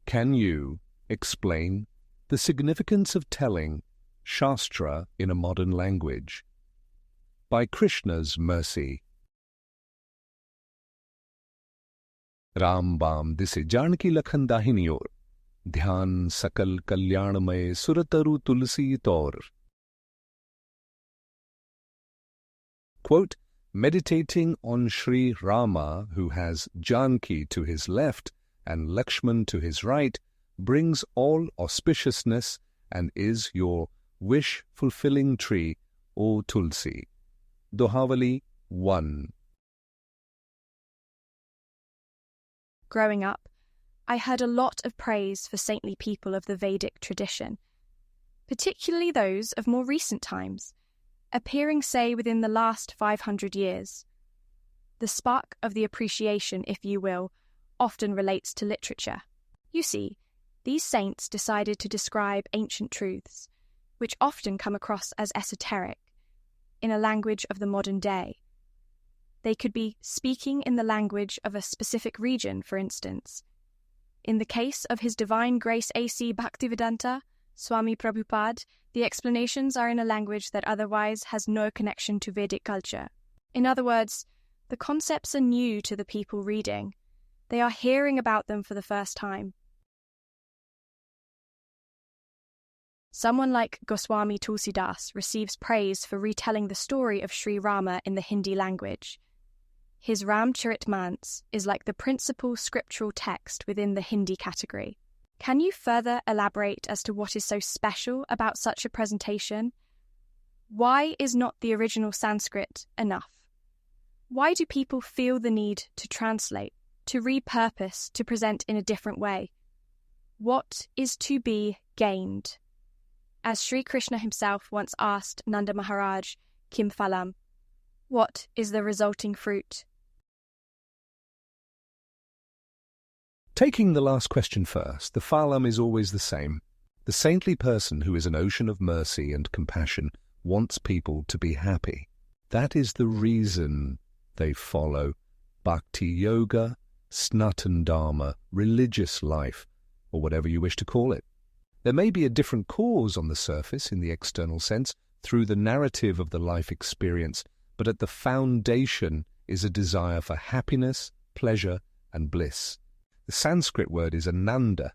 Can you explain the significance of telling Shastra in a modern language? By Krishna's mercy. Ram बाम दिसे जानकी लखन दाहिनी ओर, ध्यान सकल कल्याणमय सुरतरु तुलसी तौर. Quote, meditating on Shri Rama, who has Janaki to his left and Lakshmana to his right, brings all auspiciousness and is your wish-fulfilling tree, O Tulsi. Dohavali 1. Growing up, I heard a lot of praise for saintly people of the Vedic tradition, particularly those of more recent times, appearing, say, within the last 500 years. The spark of the appreciation, if you will, often relates to literature. You see, these saints decided to describe ancient truths, which often come across as esoteric, in a language of the modern day. They could be speaking in the language of a specific region, for instance. In the case of His Divine Grace A.C. Bhaktivedanta, Swami Prabhupada, the explanations are in a language that otherwise has no connection to Vedic culture. In other words, the concepts are new to the people reading. They are hearing about them for the first time. Someone like Goswami Tulsidas receives praise for retelling the story of Shri Rama in the Hindi language. His Ramcharitmans is like the principal scriptural text within the Hindi category. Can you further elaborate as to what is so special about such a presentation? Why is not the original Sanskrit enough? Why do people feel the need to translate, to repurpose, to present in a different way? What is to be gained? As Sri Krishna himself once asked Nanda Maharaj, Kim Phalam, what is the resulting fruit? Taking the last question first, the phalam is always the same. The saintly person who is an ocean of mercy and compassion wants people to be happy. That is the reason they follow bhakti yoga, snatan dharma, religious life, or whatever you wish to call it. There may be a different cause on the surface in the external sense through the narrative of the life experience, but at the foundation is a desire for happiness, pleasure, and bliss. The Sanskrit word is ananda.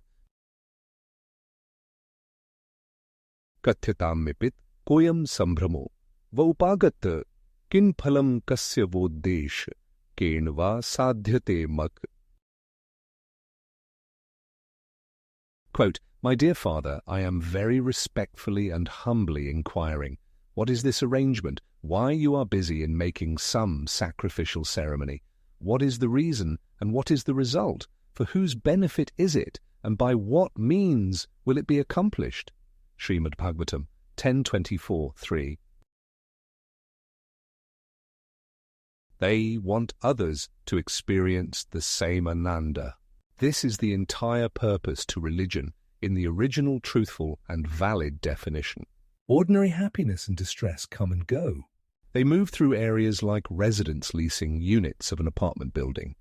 Katyatam mipit koyam sambhramo vaupagat kin phalam kasya voddesh kenva sadhyate mak. Quote, my dear father, I am very respectfully and humbly inquiring, what is this arrangement? Why you are busy in making some sacrificial ceremony? What is the reason and what is the result? For whose benefit is it, and by what means will it be accomplished? Srimad Bhagavatam 10.24.3. They want others to experience the same ananda. This is the entire purpose to religion in the original truthful and valid definition. Ordinary happiness and distress come and go. They move through areas like residence leasing units of an apartment building.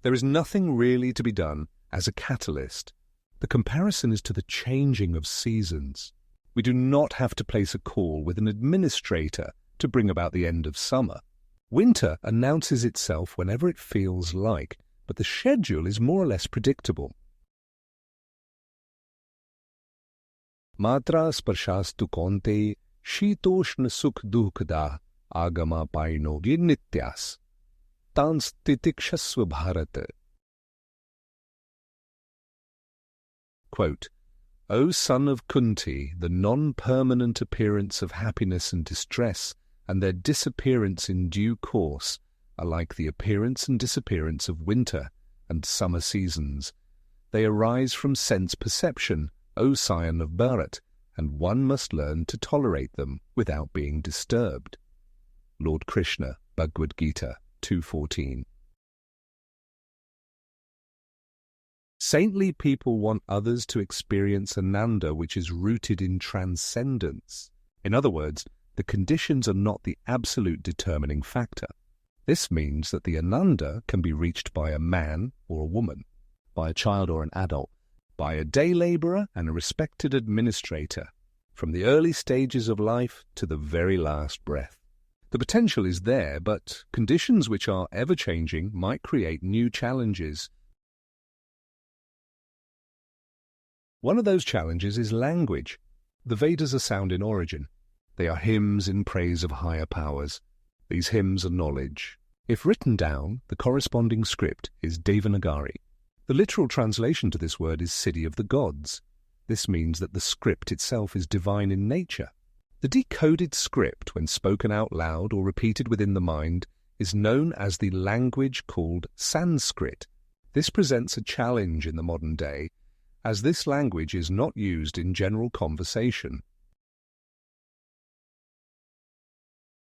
There is nothing really to be done as a catalyst. The comparison is to the changing of seasons. We do not have to place a call with an administrator to bring about the end of summer. Winter announces itself whenever it feels like, but the schedule is more or less predictable. Matra sparshastu konte shitoshna sukh dukkha agama paino nityas. Tans titikshasva bharata. Quote, O son of Kunti, the non-permanent appearance of happiness and distress and their disappearance in due course are like the appearance and disappearance of winter and summer seasons. They arise from sense perception, O scion of Bharat, and one must learn to tolerate them without being disturbed. Lord Krishna, Bhagavad-gita 2.14. Saintly people want others to experience ananda which is rooted in transcendence. In other words, the conditions are not the absolute determining factor. This means that the ananda can be reached by a man or a woman, by a child or an adult, by a day labourer and a respected administrator, from the early stages of life to the very last breath. The potential is there, but conditions which are ever-changing might create new challenges. One of those challenges is language. The Vedas are sound in origin. They are hymns in praise of higher powers. These hymns are knowledge. If written down, the corresponding script is Devanagari. The literal translation to this word is city of the gods. This means that the script itself is divine in nature. The decoded script, when spoken out loud or repeated within the mind, is known as the language called Sanskrit. This presents a challenge in the modern day, as this language is not used in general conversation.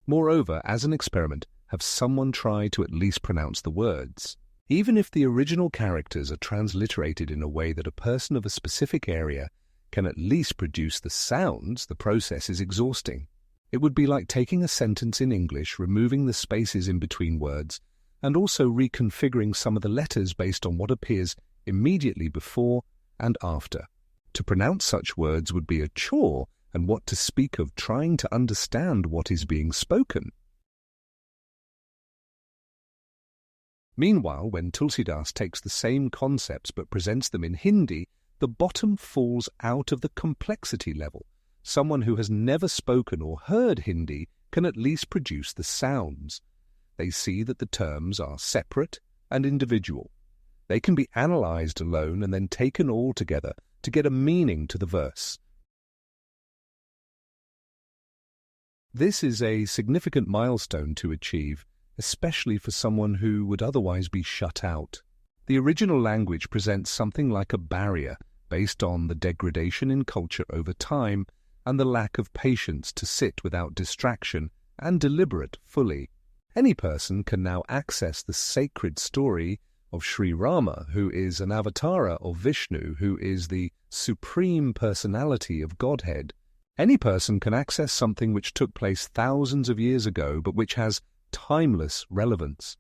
Moreover, as an experiment, have someone try to at least pronounce the words. Even if the original characters are transliterated in a way that a person of a specific area can at least produce the sounds, the process is exhausting. It would be like taking a sentence in English, removing the spaces in between words, and also reconfiguring some of the letters based on what appears immediately before and after. To pronounce such words would be a chore, and what to speak of trying to understand what is being spoken. Meanwhile, when Tulsidas takes the same concepts but presents them in Hindi, the bottom falls out of the complexity level. Someone who has never spoken or heard Hindi can at least produce the sounds. They see that the terms are separate and individual. They can be analyzed alone and then taken all together to get a meaning to the verse. This is a significant milestone to achieve, especially for someone who would otherwise be shut out. The original language presents something like a barrier based on the degradation in culture over time and the lack of patience to sit without distraction and deliberate fully. Any person can now access the sacred story of Shri Rama, who is an avatara of Vishnu, who is the supreme personality of Godhead. Any person can access something which took place thousands of years ago, but which has timeless relevance.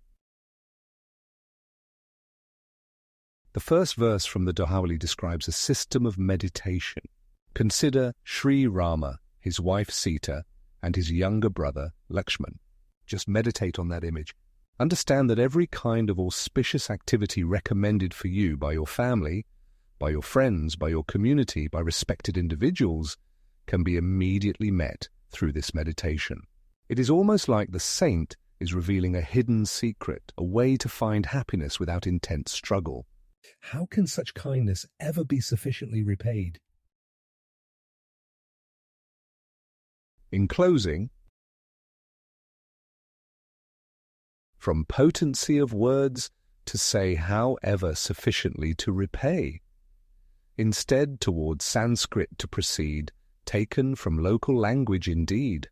The first verse from the Dohavali describes a system of meditation. Consider Shri Rama, his wife Sita, and his younger brother Lakshmana. Just meditate on that image. Understand that every kind of auspicious activity recommended for you by your family, by your friends, by your community, by respected individuals, can be immediately met through this meditation. It is almost like the saint is revealing a hidden secret, a way to find happiness without intense struggle. How can such kindness ever be sufficiently repaid? In closing, from potency of words to say how ever sufficiently to repay. Instead, towards Sanskrit to proceed, taken from local language indeed.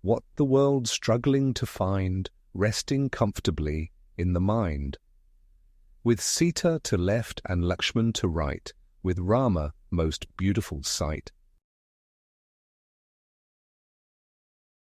What the world struggling to find, resting comfortably in the mind. With Sita to left and Lakshmana to right, with Rama most beautiful sight.